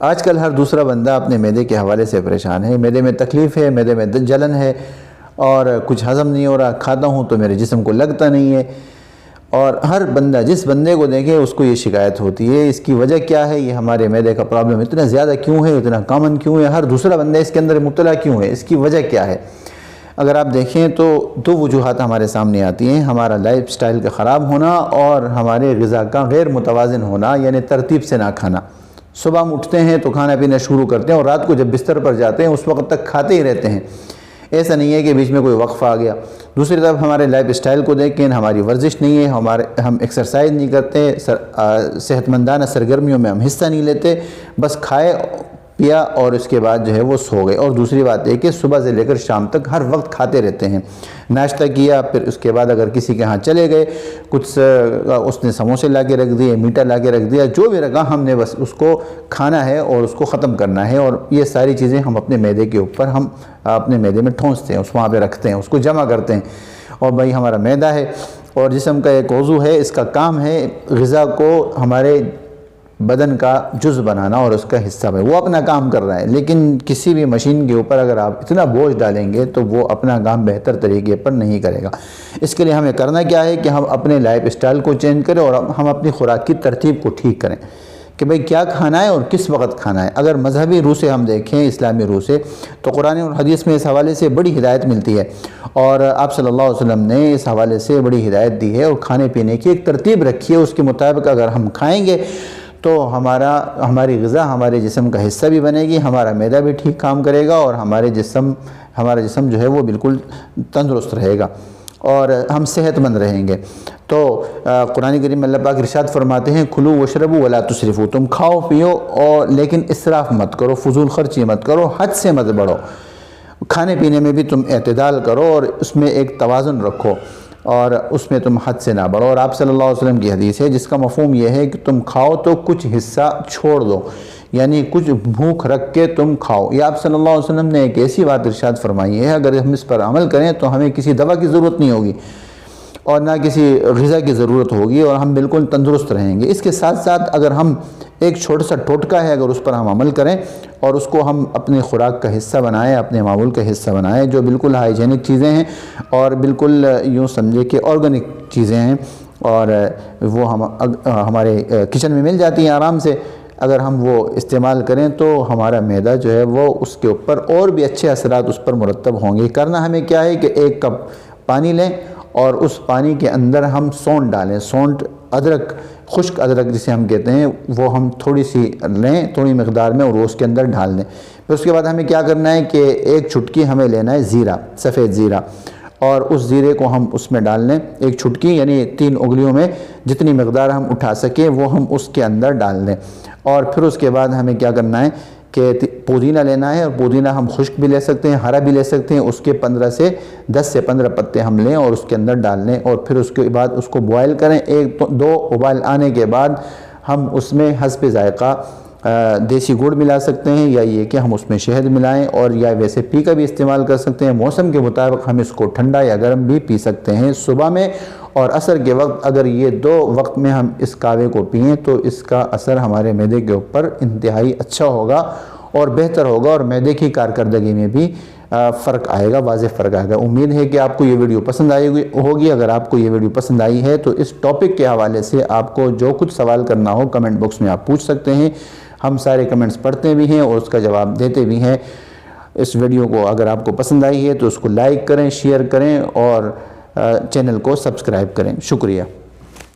آج کل ہر دوسرا بندہ اپنے معدے کے حوالے سے پریشان ہے، معدے میں تکلیف ہے، معدے میں جلن ہے اور کچھ ہضم نہیں ہو رہا، کھاتا ہوں تو میرے جسم کو لگتا نہیں ہے۔ اور ہر بندہ جس بندے کو دیکھے اس کو یہ شکایت ہوتی ہے۔ اس کی وجہ کیا ہے؟ یہ ہمارے معدے کا پرابلم اتنا زیادہ کیوں ہے، اتنا کامن کیوں ہے، ہر دوسرا بندہ اس کے اندر مبتلا کیوں ہے، اس کی وجہ کیا ہے؟ اگر آپ دیکھیں تو دو وجوہات ہمارے سامنے آتی ہیں، ہمارا لائف سٹائل کا خراب ہونا اور ہمارے غذا کا غیر متوازن ہونا، یعنی ترتیب سے نہ کھانا۔ صبح ہم اٹھتے ہیں تو کھانا پینا شروع کرتے ہیں اور رات کو جب بستر پر جاتے ہیں اس وقت تک کھاتے ہی رہتے ہیں، ایسا نہیں ہے کہ بیچ میں کوئی وقفہ آ گیا۔ دوسری طرف ہمارے لائف سٹائل کو دیکھیں، ہماری ورزش نہیں ہے، ہم ایکسرسائز نہیں کرتے، صحت مندانہ سرگرمیوں میں ہم حصہ نہیں لیتے، بس کھائے پیا اور اس کے بعد جو ہے وہ سو گئے۔ اور دوسری بات یہ کہ صبح سے لے کر شام تک ہر وقت کھاتے رہتے ہیں، ناشتہ کیا پھر اس کے بعد اگر کسی کے ہاں چلے گئے، کچھ اس نے سموسے لا کے رکھ دیے، میٹھا لا کے رکھ دیا، جو بھی رکھا ہم نے بس اس کو کھانا ہے اور اس کو ختم کرنا ہے۔ اور یہ ساری چیزیں ہم اپنے معدے کے اوپر ہم اپنے معدے میں ٹھونستے ہیں، اس وہاں پہ رکھتے ہیں، اس کو جمع کرتے ہیں۔ اور بھائی ہمارا معدہ ہے اور جسم کا ایک عضو ہے، اس کا کام ہے غذا کو ہمارے بدن کا جز بنانا اور اس کا حصہ ہے، وہ اپنا کام کر رہا ہے۔ لیکن کسی بھی مشین کے اوپر اگر آپ اتنا بوجھ ڈالیں گے تو وہ اپنا کام بہتر طریقے پر نہیں کرے گا۔ اس کے لیے ہمیں کرنا کیا ہے کہ ہم اپنے لائف سٹائل کو چینج کریں اور ہم اپنی خوراک کی ترتیب کو ٹھیک کریں کہ بھئی کیا کھانا ہے اور کس وقت کھانا ہے۔ اگر مذہبی روح سے ہم دیکھیں، اسلامی روح سے، تو قرآن اور حدیث میں اس حوالے سے بڑی ہدایت ملتی ہے اور آپ صلی اللہ علیہ وسلم نے اس حوالے سے بڑی ہدایت دی ہے اور کھانے پینے کی ایک ترتیب رکھی ہے۔ اس کے مطابق اگر ہم کھائیں گے تو ہماری غذا ہمارے جسم کا حصہ بھی بنے گی، ہمارا معدہ بھی ٹھیک کام کرے گا اور ہمارا جسم جو ہے وہ بالکل تندرست رہے گا اور ہم صحت مند رہیں گے۔ تو قرآن کریم میں اللہ پاک ارشاد فرماتے ہیں کھلو وشربو ولا تسرفو، تم کھاؤ پیو اور لیکن اسراف مت کرو، فضول خرچی مت کرو، حد سے مت بڑھو۔ کھانے پینے میں بھی تم اعتدال کرو اور اس میں ایک توازن رکھو اور اس میں تم حد سے نہ بڑھو۔ اور آپ صلی اللہ علیہ وسلم کی حدیث ہے جس کا مفہوم یہ ہے کہ تم کھاؤ تو کچھ حصہ چھوڑ دو، یعنی کچھ بھوک رکھ کے تم کھاؤ۔ یہ آپ صلی اللہ علیہ وسلم نے ایک ایسی بات ارشاد فرمائی ہے، اگر ہم اس پر عمل کریں تو ہمیں کسی دوا کی ضرورت نہیں ہوگی اور نہ کسی غذا کی ضرورت ہوگی اور ہم بالکل تندرست رہیں گے۔ اس کے ساتھ ساتھ اگر ہم ایک چھوٹا سا ٹوٹکا ہے، اگر اس پر ہم عمل کریں اور اس کو ہم اپنے خوراک کا حصہ بنائیں، اپنے معمول کا حصہ بنائیں، جو بالکل ہائیجینک چیزیں ہیں اور بالکل یوں سمجھے کہ آرگینک چیزیں ہیں اور وہ ہمارے کچن میں مل جاتی ہیں آرام سے، اگر ہم وہ استعمال کریں تو ہمارا معدہ جو ہے وہ اس کے اوپر اور بھی اچھے اثرات اس پر مرتب ہوں گے۔ کرنا ہمیں کیا ہے کہ ایک کپ پانی لیں اور اس پانی کے اندر ہم سونڈ ڈالیں، سونڈ ادرک، خشک ادرک جسے ہم کہتے ہیں، وہ ہم تھوڑی سی لیں تھوڑی مقدار میں اور وہ اس کے اندر ڈال دیں۔ پھر اس کے بعد ہمیں کیا کرنا ہے کہ ایک چٹکی ہمیں لینا ہے زیرہ، سفید زیرہ، اور اس زیرے کو ہم اس میں ڈال لیں، ایک چٹکی یعنی 3 انگلیوں میں جتنی مقدار ہم اٹھا سکیں وہ ہم اس کے اندر ڈال دیں۔ اور پھر اس کے بعد ہمیں کیا کرنا ہے کہ پودینہ لینا ہے اور پودینہ ہم خشک بھی لے سکتے ہیں، ہرا بھی لے سکتے ہیں، اس کے 10 سے 15 پتے ہم لیں اور اس کے اندر ڈال لیں اور پھر اس کے بعد اس کو بوائل کریں۔ 1-2 ابال آنے کے بعد ہم اس میں حسب ذائقہ دیسی گڑ ملا سکتے ہیں یا یہ کہ ہم اس میں شہد ملائیں اور یا ویسے پی کا بھی استعمال کر سکتے ہیں۔ موسم کے مطابق ہم اس کو ٹھنڈا یا گرم بھی پی سکتے ہیں۔ صبح میں اور عصر کے وقت اگر یہ 2 وقت میں ہم اس کہوے کو پئیں تو اس کا اثر ہمارے معدے کے اوپر انتہائی اچھا ہوگا اور بہتر ہوگا اور معدے کی کارکردگی میں بھی فرق آئے گا، واضح فرق آئے گا۔ امید ہے کہ آپ کو یہ ویڈیو پسند آئی ہوگی۔ اگر آپ کو یہ ویڈیو پسند آئی ہے تو اس ٹاپک کے حوالے سے آپ کو جو کچھ سوال کرنا ہو کمنٹ باکس میں آپ پوچھ سکتے ہیں، ہم سارے کمنٹس پڑھتے بھی ہیں اور اس کا جواب دیتے بھی ہیں۔ اس ویڈیو کو اگر آپ کو پسند آئی ہے تو اس کو لائک کریں، شیئر کریں اور چینل کو سبسکرائب کریں۔ شکریہ۔